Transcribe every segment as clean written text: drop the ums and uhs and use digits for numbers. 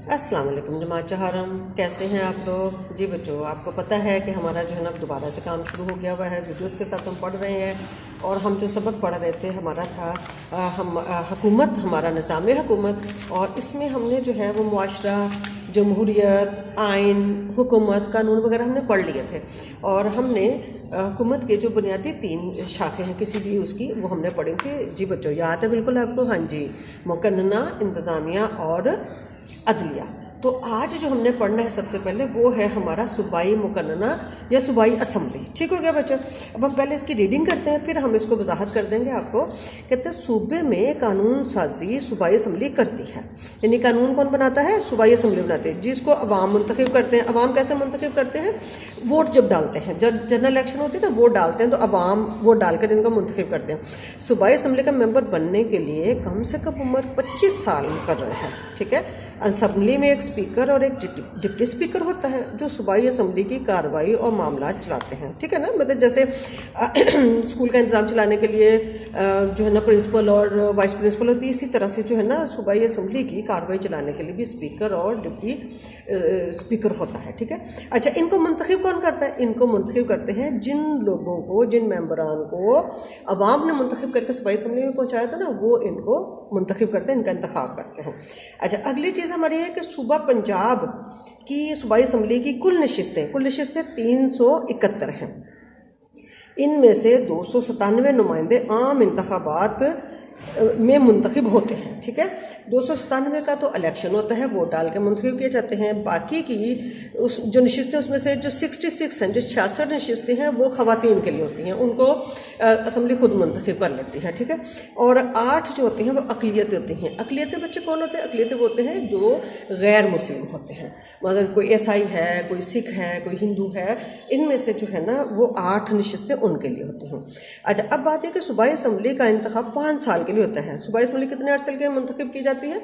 अस्सलाम वालेकुम जमात चहारम, कैसे हैं आप लोग। जी बच्चों, आपको पता है कि हमारा जो है ना दोबारा से काम शुरू हो गया हुआ है। वीडियोस के साथ हम पढ़ रहे हैं और हम जो सबक पढ़ रहे थे हमारा था हुकूमत, हमारा निज़ाम हुकूमत। और इसमें हमने जो है वो मुआशरा, जमहूरियत, आइन, हुकूमत, कानून वगैरह हमने पढ़ लिए थे। और हमने हुकूमत के जो बुनियादी 3 शाखें हैं किसी भी उसकी, वो हमने पढ़ी थी। जी बच्चों, याद है बिल्कुल आपको? हाँ जी, मुकन्नना, इंतज़ामिया और अदलिया। तो आज जो हमने पढ़ना है सबसे पहले वो है हमारा सूबाई मुकन्नना या सूबाई असम्बली। ठीक हो गया बच्चों। अब हम पहले इसकी रीडिंग करते हैं, फिर हम इसको वजाहत कर देंगे आपको। कहते हैं सूबे में कानून साजी सूबाई असम्बली करती है। यानी कानून कौन बनाता है? सूबाई असम्बली बनाती है, जिसको अवाम मुंतखब करते हैं। अवाम कैसे मुंतखब करते हैं? वोट जब डालते हैं, जब जनरल इलेक्शन होती है ना, वोट डालते हैं, तो अवाम वोट डालकर इनको मुंतखब करते हैं। सूबाई असम्बली का मेंबर बनने के लिए कम से कम उम्र 25 साल कर रहे हैं। ठीक है। असम्बली में एक स्पीकर और एक डिप्टी स्पीकर होता है जो सूबाई असम्बली की कार्रवाई और मामला चलाते हैं। ठीक है ना। मतलब जैसे स्कूल का इंतज़ाम चलाने के लिए जो है ना प्रिंसिपल और वाइस प्रिंसिपल होती है, इसी तरह से जो है ना सूबाई असम्बली की कार्रवाई चलाने के लिए भी स्पीकर और डिप्टी स्पीकर होता है। ठीक है। अच्छा, इनको मुंतखब कौन करता है? इनको मुंतखब करते हैं जिन लोगों को, जिन मेंबरान को अवाम ने मुंतखब करके सूबाई असम्बली में पहुँचाया था ना, वो इनको मुंतखब करते हैं, इनका इंतखाब करते हैं। अच्छा, अगली चीज़ हमारी है कि सूबा पंजाब की सूबाई असम्बली की कुल नशिस्तें 371 हैं। इनमें से 297 नुमाइंदे आम इंतखाबात में मुंतखब होते हैं। ठीक है। 297 का तो इलेक्शन होता है, वोट डाल के मुंतखब किए जाते हैं। बाकी की उस जो नशिस्तें, उसमें से जो 66 हैं, जो 66 नशिस्तें हैं, वो ख़वातीन के लिए होती हैं, उनको असम्बली खुद मुंतखब कर लेती है। ठीक है। और 8 जो होते हैं वो अक़लियतें होती हैं। अक़लियतें बच्चे कौन होते हैं? अक़लियतें वो होते हैं जो गैर मुस्लिम होते हैं। मतलब कोई ईसाई है, कोई सिख है, कोई हिंदू है, इनमें से जो है ना वो 8 नशिस्तें उनके लिए होती हैं। अच्छा, अब बात है कि सूबाई असम्बली का इंतखाब 5 साल के लिए होता है। सूबाई असम्बली कितने अर्से के लिए मुंतखब की जाती है?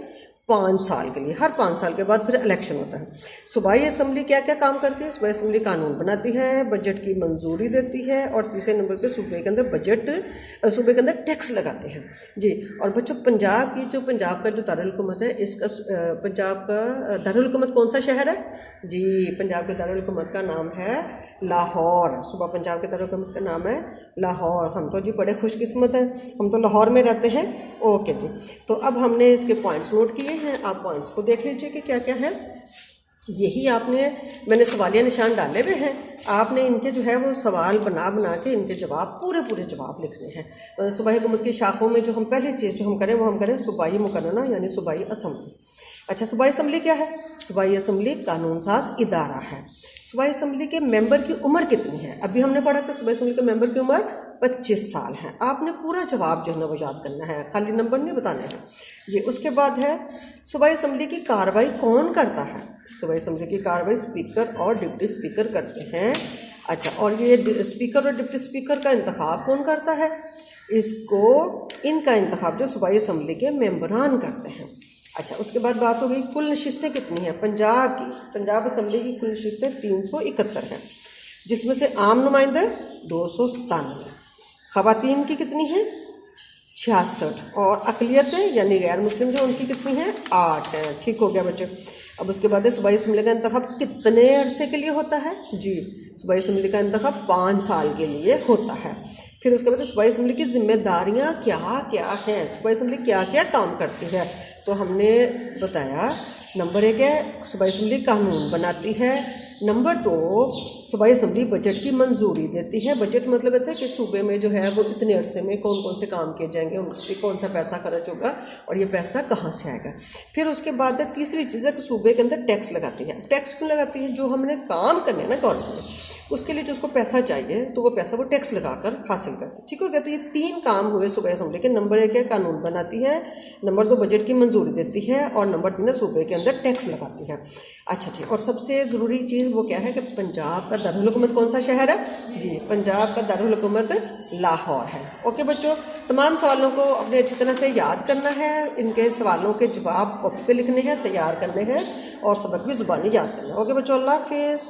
5 साल के लिए। हर 5 साल के बाद फिर इलेक्शन होता है। सूबाई असम्बली क्या क्या काम करती है? सूबाई असम्बली कानून बनाती है, बजट की मंजूरी देती है, और तीसरे नंबर पे सूबे के अंदर सूबे के अंदर टैक्स लगाते हैं। जी। और बच्चों, पंजाब का जो दारुल हुकूमत है, इसका पंजाब का दारुल हुकूमत कौन सा शहर है? जी, पंजाब के दारुल हुकूमत का नाम है लाहौर। सूबा पंजाब के दारुल हुकूमत का नाम है लाहौर। हम तो जी बड़े खुशकिस्मत हैं, हम तो लाहौर में रहते हैं। ओके जी। तो अब हमने इसके पॉइंट्स नोट किए हैं, आप पॉइंट्स को देख लीजिए कि क्या क्या है। यही मैंने सवालिया निशान डाले हुए हैं। आपने इनके जो है वो सवाल बना के इनके जवाब पूरे जवाब लिखने हैं। सूबाई हुकूमत की शाखों में जो हम पहली चीज़ जो हम करें वो हम करें सूबाई मुकन्नना यानी सूबाई असम्बली। अच्छा, सूबाई असम्बली क्या है? सूबाई असम्बली कानून साज इदारा है। सूबाई असम्बली के मेंबर की उम्र कितनी है? अभी हमने पढ़ा था सूबाई असम्बली के मेंबर की उम्र 25 साल है। आपने पूरा जवाब जो है ना वो याद करना है, खाली नंबर नहीं बताने हैं जी। उसके बाद है सूबाई असम्बली की कार्रवाई कौन करता है? सूबाई असम्बली की कार्रवाई स्पीकर और डिप्टी स्पीकर करते हैं। अच्छा, और ये स्पीकर और डिप्टी स्पीकर का इंतखाब कौन करता है? इनका इंतखाब जो सूबाई असम्बली के मेंबरान करते हैं। अच्छा, उसके बाद बात हो गई कुल नशिस्तें कितनी हैं पंजाब असम्बली की कुल नशिस्तें 371 हैं, जिसमें से आम नुमाइंदे 297, ख़वातीन की कितनी हैं? 66, और अक़लियतें यानी गैर मुस्लिम जो उनकी कितनी हैं? 8 हैं। ठीक हो गया बच्चों। अब उसके बाद सूबाई असम्बली का इंतखाब कितने अरसे के लिए होता है? जी, सूबाई असम्बली का इंतखाब 5 साल के लिए होता है। फिर उसके बाद सूबाई असम्बली की जिम्मेदारियाँ क्या क्या हैं? सूबाई असम्बली क्या क्या काम करती है? तो हमने बताया, नंबर 1 है सूबाई असम्बली कानून बनाती है। नंबर 2, सूबाई असम्बली बजट की मंजूरी देती है। बजट मतलब है कि सूबे में जो है वो इतने अरसे में कौन कौन से काम किए जाएंगे, उन पर कौन सा पैसा खर्च होगा और ये पैसा कहाँ से आएगा। फिर उसके बाद है तीसरी चीज़ है कि सूबे के अंदर टैक्स लगाती है। टैक्स क्यों लगाती है? जो हमने काम करने हैं ना गवर्नमेंट में, उसके लिए जो उसको पैसा चाहिए तो वो पैसा वो टैक्स लगाकर हासिल करती है। ठीक हो गया। तो ये 3 काम हुए सूबाई असम्बली के। नंबर 1 है कानून बनाती है, नंबर 2 बजट की मंजूरी देती है, और नंबर 3 है सूबे के अंदर टैक्स लगाती है। अच्छा जी, और सबसे ज़रूरी चीज़ वो क्या है कि पंजाब का दारुल हुकूमत कौन सा शहर है? जी, पंजाब का दारुल हुकूमत लाहौर है। ओके बच्चों, तमाम सवालों को अपने अच्छी तरह से याद करना है, इनके सवालों के जवाब कॉपी पे लिखने हैं, तैयार करने हैं, और सबक भी ज़ुबानी याद करना है। ओके बच्चों, अल्लाह हाफिज़।